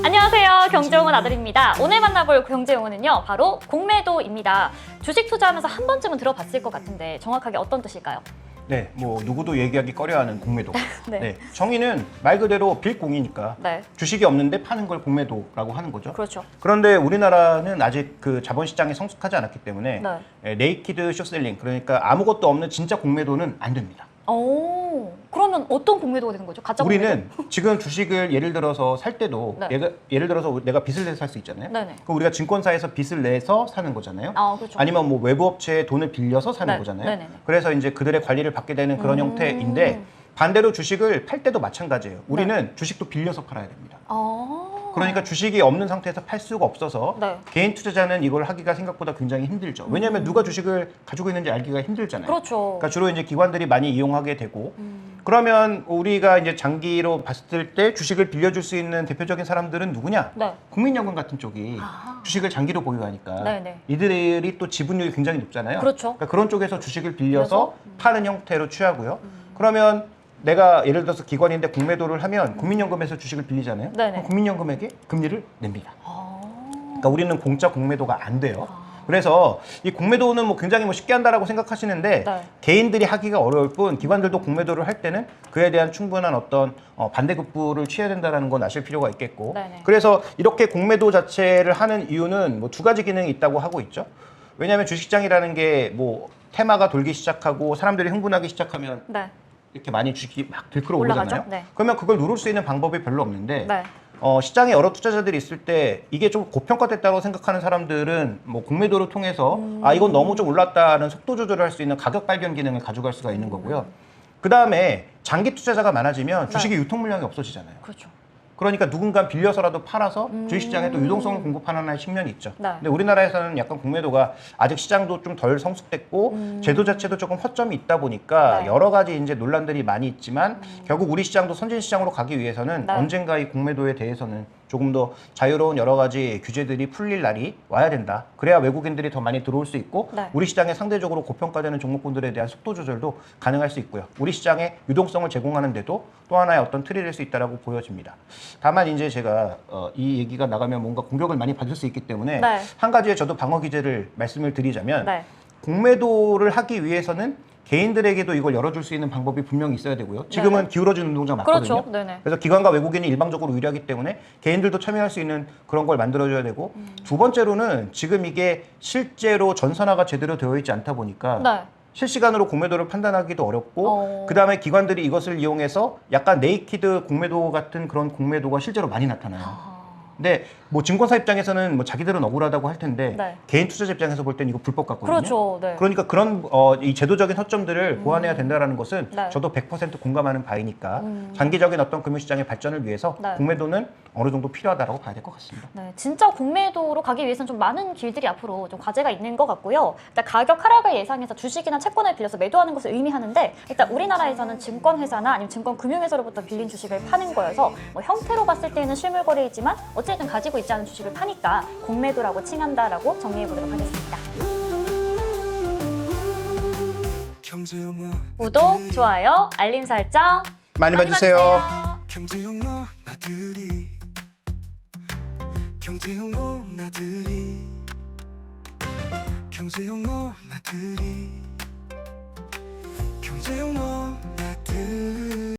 안녕하세요. 경제용은 아들입니다. 오늘 만나볼 경제용어는요, 바로 공매도입니다. 주식 투자하면서 한 번쯤은 들어봤을 것 같은데 정확하게 어떤 뜻일까요? 네, 뭐 누구도 얘기하기 꺼려하는 공매도. 네. 네, 정의는 말 그대로 빌공이니까 네. 주식이 없는데 파는 걸 공매도라고 하는 거죠. 그렇죠. 그런데 우리나라는 아직 그 자본시장이 성숙하지 않았기 때문에 네. 네이키드 숏셀링, 그러니까 아무것도 없는 진짜 공매도는 안 됩니다. 오, 그러면 어떤 공매도가 되는 거죠? 가짜 공매도? 우리는 지금 주식을 예를 들어서 살 때도 네. 예를 들어서 내가 빚을 내서 살 수 있잖아요. 네네. 그럼 우리가 증권사에서 빚을 내서 사는 거잖아요. 아, 그렇죠. 아니면 뭐 외부 업체에 돈을 빌려서 사는 네. 거잖아요. 네네네. 그래서 이제 그들의 관리를 받게 되는 그런 형태인데 반대로 주식을 팔 때도 마찬가지예요. 우리는 주식도 빌려서 팔아야 됩니다. 아. 그러니까 주식이 없는 상태에서 팔 수가 없어서 네. 개인 투자자는 이걸 하기가 생각보다 굉장히 힘들죠. 왜냐하면 누가 주식을 가지고 있는지 알기가 힘들잖아요. 그렇죠. 그러니까 주로 이제 기관들이 많이 이용하게 되고 그러면 우리가 이제 장기로 봤을 때 주식을 빌려줄 수 있는 대표적인 사람들은 누구냐? 네. 국민연금 같은 쪽이 주식을 장기로 보유하니까 네네. 이들이 또 지분율이 굉장히 높잖아요. 그렇죠. 그러니까 그런 쪽에서 주식을 빌려서 파는 형태로 취하고요. 그러면 내가 예를 들어서 기관인데 공매도를 하면 국민연금에서 주식을 빌리잖아요. 네네. 그럼 국민연금에게 금리를 냅니다. 아. 그러니까 우리는 공짜 공매도가 안 돼요. 그래서 이 공매도는 뭐 굉장히 뭐 쉽게 한다라고 생각하시는데 네. 개인들이 하기가 어려울 뿐 기관들도 공매도를 할 때는 그에 대한 충분한 어떤 반대급부를 취해야 된다는 건 아실 필요가 있겠고 네네. 그래서 이렇게 공매도 자체를 하는 이유는 뭐 두 가지 기능이 있다고 하고 있죠. 왜냐하면 주식시장이라는 게 뭐 테마가 돌기 시작하고 사람들이 흥분하기 시작하면 네. 이렇게 많이 주식이 막 들끓어 올라가죠? 오르잖아요. 네. 그러면 그걸 누를 수 있는 방법이 별로 없는데 네. 시장에 여러 투자자들이 있을 때 이게 좀 고평가됐다고 생각하는 사람들은 뭐 공매도를 통해서 아 이건 너무 좀 올랐다는 속도 조절을 할 수 있는 가격 발견 기능을 가져갈 수가 있는 거고요. 그 다음에 장기 투자자가 많아지면 주식의 유통 물량이 없어지잖아요. 그렇죠. 그러니까 누군가 빌려서라도 팔아서 주식시장에 또 유동성을 공급하는 하나의 측면이 있죠. 네. 근데 우리나라에서는 약간 공매도가 아직 시장도 좀 덜 성숙됐고 제도 자체도 조금 허점이 있다 보니까 네. 여러 가지 이제 논란들이 많이 있지만 결국 우리 시장도 선진 시장으로 가기 위해서는 네. 언젠가 이 공매도에 대해서는 조금 더 자유로운 여러 가지 규제들이 풀릴 날이 와야 된다. 그래야 외국인들이 더 많이 들어올 수 있고 네. 우리 시장에 상대적으로 고평가되는 종목군들에 대한 속도 조절도 가능할 수 있고요. 우리 시장에 유동성을 제공하는데도 또 하나의 어떤 틀이 될 수 있다라고 보여집니다. 다만 이제 제가 이 얘기가 나가면 뭔가 공격을 많이 받을 수 있기 때문에 네. 한 가지의 저도 방어 기제를 말씀을 드리자면 네. 공매도를 하기 위해서는 개인들에게도 이걸 열어줄 수 있는 방법이 분명히 있어야 되고요. 지금은 네. 기울어진 운동장 맞거든요. 그렇죠. 네네. 그래서 기관과 외국인이 일방적으로 유리하기 때문에 개인들도 참여할 수 있는 그런 걸 만들어줘야 되고 두 번째로는 지금 이게 실제로 전산화가 제대로 되어 있지 않다 보니까 네. 실시간으로 공매도를 판단하기도 어렵고 그 다음에 기관들이 이것을 이용해서 약간 네이키드 공매도 같은 그런 공매도가 실제로 많이 나타나요. 근데 뭐 증권사 입장에서는 뭐 자기들은 억울하다고 할 텐데 네. 개인 투자자 입장에서 볼 때는 이거 불법 같거든요. 그렇죠. 네. 그러니까 그런 이 제도적인 허점들을 보완해야 된다라는 것은 네. 저도 100% 공감하는 바이니까 장기적인 어떤 금융시장의 발전을 위해서 네. 공매도는 어느 정도 필요하다고 봐야 될 것 같습니다. 네, 진짜 공매도로 가기 위해서는 좀 많은 길들이 앞으로 좀 과제가 있는 것 같고요. 일단 가격 하락을 예상해서 주식이나 채권을 빌려서 매도하는 것을 의미하는데 일단 우리나라에서는 증권회사나 아니면 증권금융회사로부터 빌린 주식을 파는 거여서 뭐 형태로 봤을 때는 실물거래이지만 어쨌든 가지고 있지 않은 주식을 파니까 공매도라고 칭한다라고 정리해보도록 하겠습니다. 구독, 좋아요, 알림 설정 많이 봐주세요. 봐주세요. 경제용 나들이